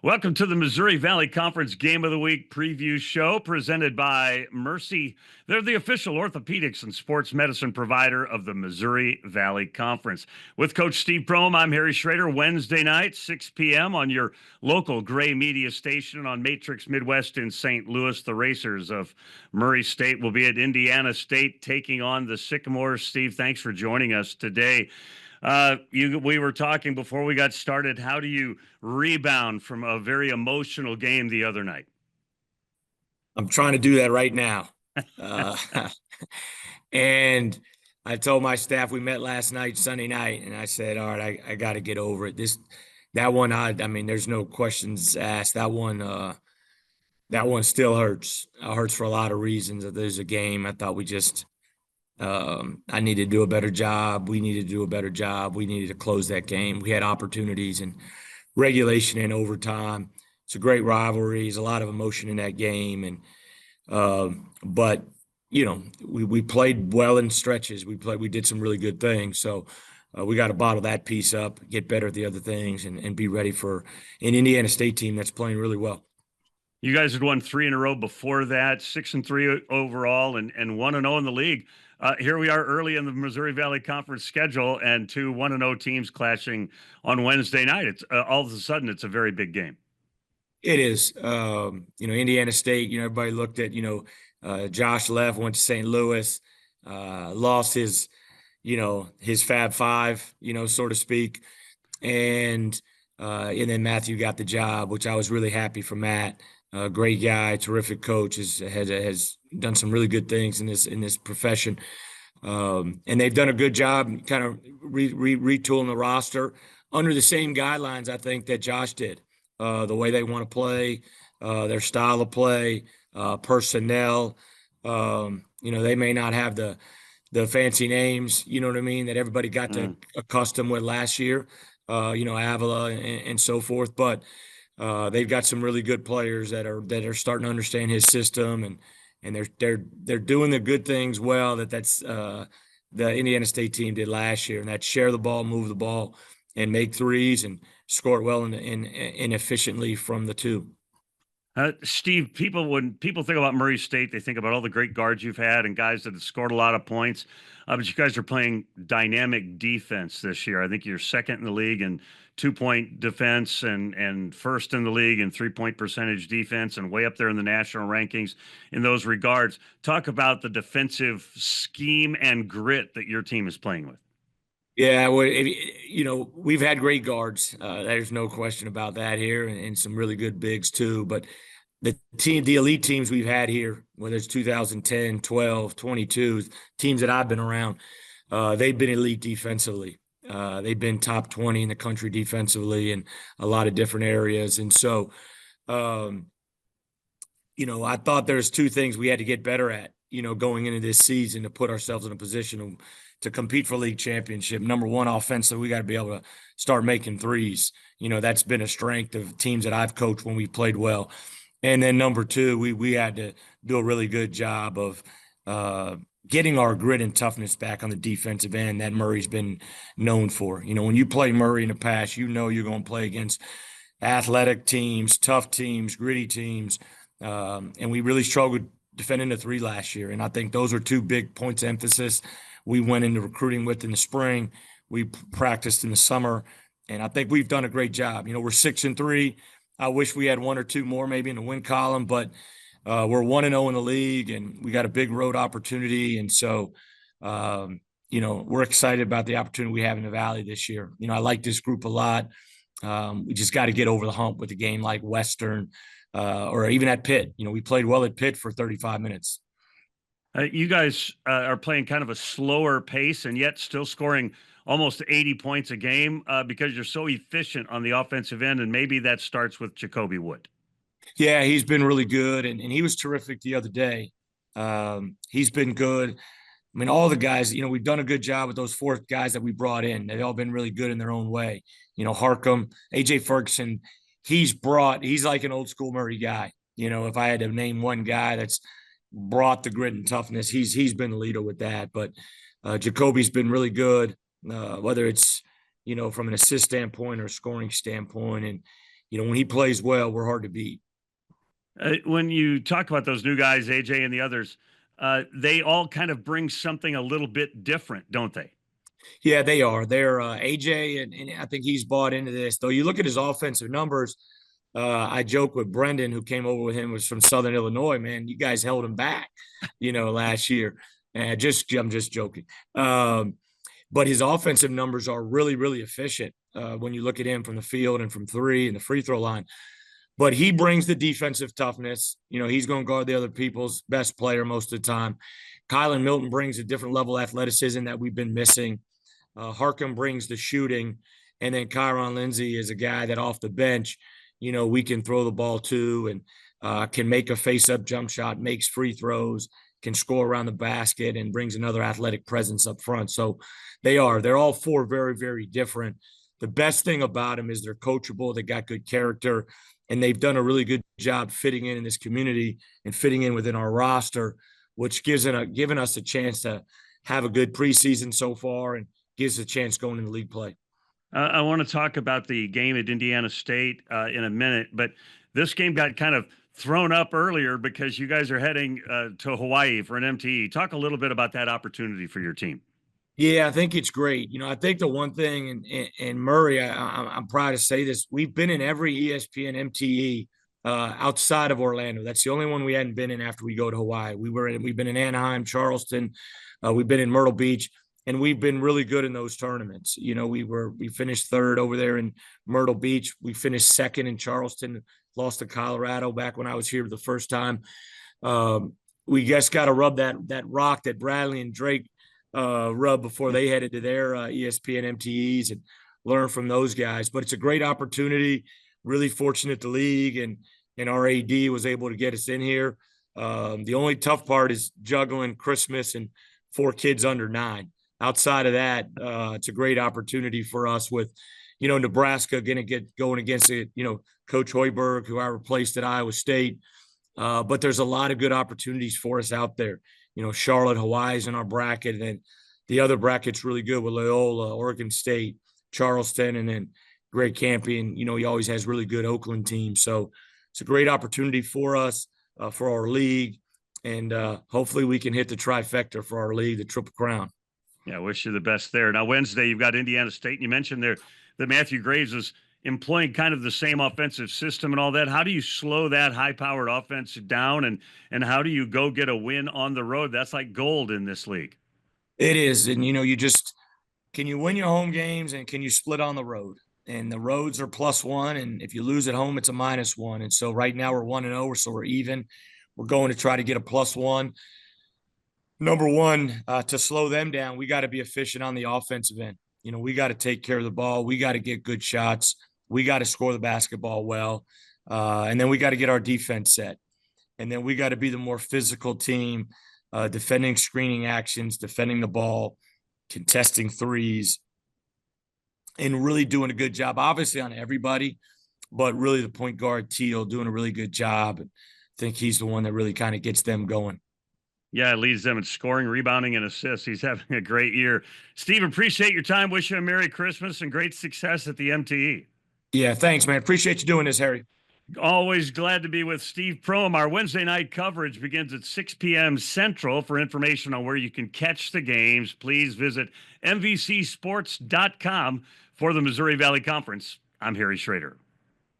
Welcome to the Missouri Valley Conference Game of the Week preview show presented by Mercy. They're the official orthopedics and sports medicine provider of the Missouri Valley Conference. With Coach Steve Prohm, I'm Harry Schroeder. Wednesday night, 6 p.m. on your local Gray Media station on Matrix Midwest in St. Louis. The Racers of Murray State will be at Indiana State taking on the Sycamores. Steve, thanks for joining us today. We were talking before we got started. How do you rebound from a very emotional game the other night? I'm trying to do that right now. And I told my staff, we met last night, Sunday night, and I said, all right, I got to get over it. That one, I mean, there's no questions asked. That one still hurts. It hurts for a lot of reasons. There's a game. I thought I needed to do a better job. We needed to do a better job. We needed to close that game. We had opportunities in regulation and overtime. It's a great rivalry. There's a lot of emotion in that game. But we played well in stretches. We did some really good things. So we got to bottle that piece up, get better at the other things, and be ready for an Indiana State team that's playing really well. You guys had won 3 in a row before that, 6-3 overall, and 1-0 in the league. Here we are early in the Missouri Valley Conference schedule, and 2 1-0 teams clashing on Wednesday night. It's all of a sudden it's a very big game. It is. Indiana State. Everybody looked at. Josh left, went to St. Louis, lost his Fab Five, so to speak, and then Matthew got the job, which I was really happy for Matt. Great guy, terrific coach, has done some really good things in this profession, and they've done a good job, kind of retooling the roster under the same guidelines I think that Josh did. The way they want to play, their style of play, personnel. They may not have the fancy names, you know what I mean, that everybody got to accustomed with last year, Avila and so forth, but they've got some really good players that are starting to understand his system, and they're doing the good things well that's the Indiana State team did last year, and that's share the ball, move the ball, and make threes and score it well and efficiently from the two. Steve, when people think about Murray State, they think about all the great guards you've had and guys that have scored a lot of points. But you guys are playing dynamic defense this year. I think you're second in the league in 2-point defense and first in the league in 3-point percentage defense and way up there in the national rankings in those regards. Talk about the defensive scheme and grit that your team is playing with. Yeah, well, we've had great guards. There's no question about that here, and some really good bigs too. But the elite teams we've had here, whether it's 2010, 12, 22, teams that I've been around, they've been elite defensively. They've been top 20 in the country defensively in a lot of different areas. And so, I thought there's 2 things we had to get better at, going into this season to put ourselves in a position to compete for league championship. Number one, offensively, we got to be able to start making threes. That's been a strength of teams that I've coached when we played well. And then number 2, we had to do a really good job of getting our grit and toughness back on the defensive end that Murray's been known for. When you play Murray in the past, you're going to play against athletic teams, tough teams, gritty teams. And we really struggled defending the 3 last year. And I think those are 2 big points of emphasis we went into recruiting with in the spring. We practiced in the summer, and I think we've done a great job. We're 6-3. I wish we had 1 or 2 more maybe in the win column, but we're 1-0 in the league, and we got a big road opportunity. And so, we're excited about the opportunity we have in the Valley this year. I like this group a lot. We just got to get over the hump with a game like Western or even at Pitt. We played well at Pitt for 35 minutes. You guys are playing kind of a slower pace and yet still scoring almost 80 points a game because you're so efficient on the offensive end, and maybe that starts with Jacoby Wood. Yeah, he's been really good, and he was terrific the other day. He's been good. I mean, all the guys, we've done a good job with those 4 guys that we brought in. They've all been really good in their own way. Harcum, A.J. Ferguson, he's like an old school Murray guy. If I had to name one guy that's brought the grit and toughness, he's been the leader with that. But Jacoby's been really good, whether it's from an assist standpoint or scoring standpoint, and when he plays well, we're hard to beat. When you talk about those new guys, AJ and the others, they all kind of bring something a little bit different, don't they? Yeah, they are. They're AJ, and I think he's bought into this. Though you look at his offensive numbers, I joke with Brendan, who came over with him, was from Southern Illinois. Man, you guys held him back, last year. And I'm just joking. But his offensive numbers are really, really efficient when you look at him from the field and from three and the free throw line. But he brings the defensive toughness. He's going to guard the other people's best player most of the time. Kylan Milton brings a different level of athleticism that we've been missing. Harkham brings the shooting, and then Kyron Lindsay is a guy that off the bench, we can throw the ball to, and can make a face-up jump shot, makes free throws, can score around the basket, and brings another athletic presence up front. So they're all four very, very different. The best thing about them is they're coachable. They got good character, and they've done a really good job fitting in this community and fitting in within our roster, which given us a chance to have a good preseason so far and gives a chance going into league play. I want to talk about the game at Indiana State in a minute, but this game got kind of thrown up earlier because you guys are heading to Hawaii for an MTE. Talk a little bit about that opportunity for your team. Yeah, I think it's great. I think the one thing, and Murray, I'm proud to say this, we've been in every ESPN MTE outside of Orlando. That's the only one we hadn't been in after we go to Hawaii. We've been in Anaheim, Charleston, we've been in Myrtle Beach, and we've been really good in those tournaments. We finished third over there in Myrtle Beach. We finished second in Charleston, lost to Colorado back when I was here the first time. We just got to rub that rock that Bradley and Drake rub before they headed to their ESPN MTEs and learn from those guys. But it's a great opportunity. Really fortunate the league and our AD was able to get us in here. The only tough part is juggling Christmas and 4 kids under 9. Outside of that, it's a great opportunity for us with, Nebraska going to get going against it, Coach Hoiberg, who I replaced at Iowa State. But there's a lot of good opportunities for us out there. Charlotte, Hawaii's in our bracket, and then the other bracket's really good with Loyola, Oregon State, Charleston, and then Greg Campion. He always has really good Oakland teams. So it's a great opportunity for us, for our league, and hopefully we can hit the trifecta for our league, the Triple Crown. Yeah, I wish you the best there. Now, Wednesday, you've got Indiana State, and you mentioned there that Matthew Graves is employing kind of the same offensive system and all that. How do you slow that high-powered offense down, and how do you go get a win on the road? That's like gold in this league. It is, and can you win your home games and can you split on the road? And the roads are +1, and if you lose at home, it's a -1. And so right now we're 1-0, so we're even. We're going to try to get a +1. Number one, to slow them down, we got to be efficient on the offensive end. We got to take care of the ball. We got to get good shots. We got to score the basketball well. And then we got to get our defense set. And then we got to be the more physical team, defending screening actions, defending the ball, contesting threes, and really doing a good job, obviously on everybody, but really the point guard, Teal, doing a really good job. And I think he's the one that really kind of gets them going. Yeah, it leads them in scoring, rebounding, and assists. He's having a great year. Steve, appreciate your time. Wish you a Merry Christmas and great success at the MTE. Yeah, thanks, man. Appreciate you doing this, Harry. Always glad to be with Steve Prohm. Our Wednesday night coverage begins at 6 p.m. Central. For information on where you can catch the games, please visit mvcsports.com. For the Missouri Valley Conference, I'm Harry Schroeder.